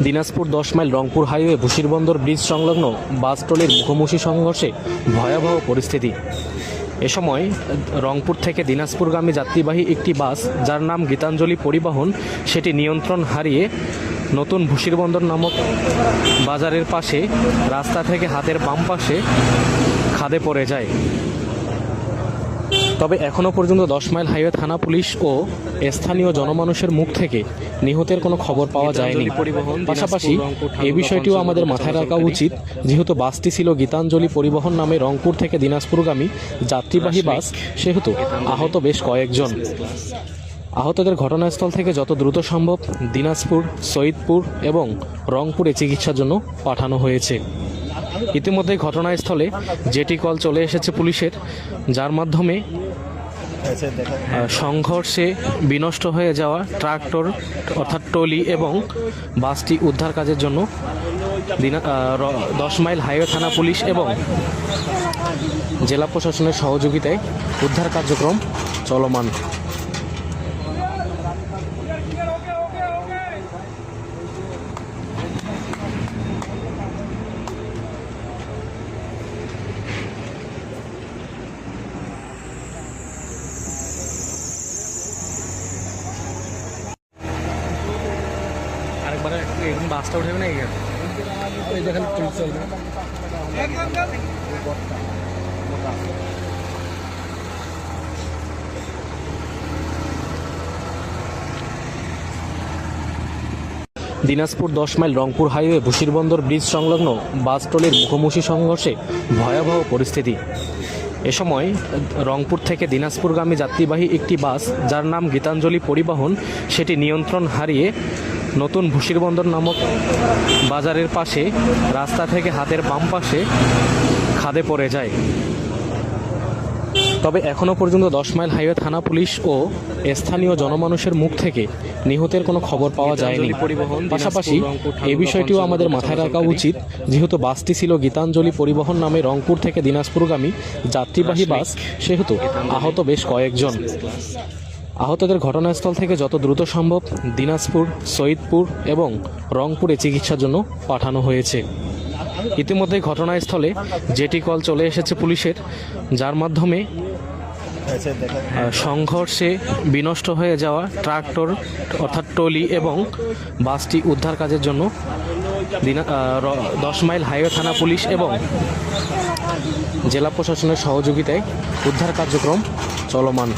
Dinajpur 10 mile Rangpur highway Bashirbandar bridge সংলগ্ন bus ট্রলির মুখোমুখি সংঘর্ষে ভয়াবহ পরিস্থিতি। এ সময় রংপুর থেকে দিনাজপুরগামী যাত্রীবাহী একটি বাস, যার নাম গীতাঞ্জলি পরিবহন, সেটি নিয়ন্ত্রণ হারিয়ে নতুন বশিরবন্দর নামক বাজারের পাশে রাস্তা থেকে হাতের বাম পাশে খাদে পড়ে যায়। তবে এখনও পর্যন্ত 10 মাইল হাইওয়ে থানা পুলিশ ও স্থানীয় জনমানুষের মুখ থেকে নিহতের কোনো খবর পাওয়া যায়নি। পাশাপাশি এই বিষয়টিও আমাদের মাথায় রাখা উচিত, যেহেতু বাসটি ছিল গীতাঞ্জলি পরিবহন নামে রংপুর থেকে দিনাজপুরগামী যাত্রীবাহী বাস, সেহেতু আহত বেশ কয়েকজন। আহতদের ঘটনাস্থল থেকে যত দ্রুত সম্ভব দিনাজপুর, সৈয়দপুর এবং রংপুরে চিকিৎসার জন্য পাঠানো হয়েছে। ইতিমধ্যে ঘটনাস্থলে জেটি কল চলে এসেছে পুলিশের, যার মাধ্যমে সংঘর্ষে বিনষ্ট হয়ে যাওয়া ট্রাক্টর অর্থাৎ ট্রলি এবং বাসটি উদ্ধার কাজের জন্য 10 মাইল হাইওয়ে থানা পুলিশ এবং জেলা প্রশাসনের সহযোগিতায় উদ্ধার কার্যক্রম চলমান। আরেকবার বাসটা উঠে না দেখেন চলবে। Dinajpur 10 mile Rangpur highway Bashirbandar bridge সংলগ্ন বাস ট্রলির মুখোমুখি সংঘর্ষে ভয়াবহ পরিস্থিতি। এ সময় রংপুর থেকে দিনাজপুরগামী যাত্রীবাহী একটি বাস, যার নাম গীতাঞ্জলি পরিবহন, সেটি নিয়ন্ত্রণ হারিয়ে নতুন বশিরবন্দর নামক বাজারের পাশে রাস্তা থেকে হাতের বাম পাশে খাদে পড়ে যায়। তবে এখনও পর্যন্ত 10 মাইল হাইওয়ে থানা পুলিশ ও স্থানীয় জনমানুষের মুখ থেকে নিহতের কোনো খবর পাওয়া যায়নি। পাশাপাশি এই বিষয়টিও আমাদের মাথায় রাখা উচিত, যেহেতু বাসটি ছিল গীতাঞ্জলি পরিবহন নামে রংপুর থেকে দিনাজপুরগামী যাত্রীবাহী বাস, সেহেতু আহত বেশ কয়েকজন। আহতদের ঘটনাস্থল থেকে যত দ্রুত সম্ভব দিনাজপুর, সৈয়দপুর এবং রংপুরে চিকিৎসার জন্য পাঠানো হয়েছে। ইতিমধ্যে ঘটনাস্থলে জেটি কল চলে এসেছে পুলিশের, যার মাধ্যমে সংঘর্ষে বিনষ্ট হয়ে যাওয়া ট্রাক্টর অর্থাৎ ট্রলি এবং বাসটি উদ্ধার কাজের জন্য 10 মাইল হাইওয়ে থানা পুলিশ এবং জেলা প্রশাসনের সহযোগিতায় উদ্ধার কার্যক্রম চলমান।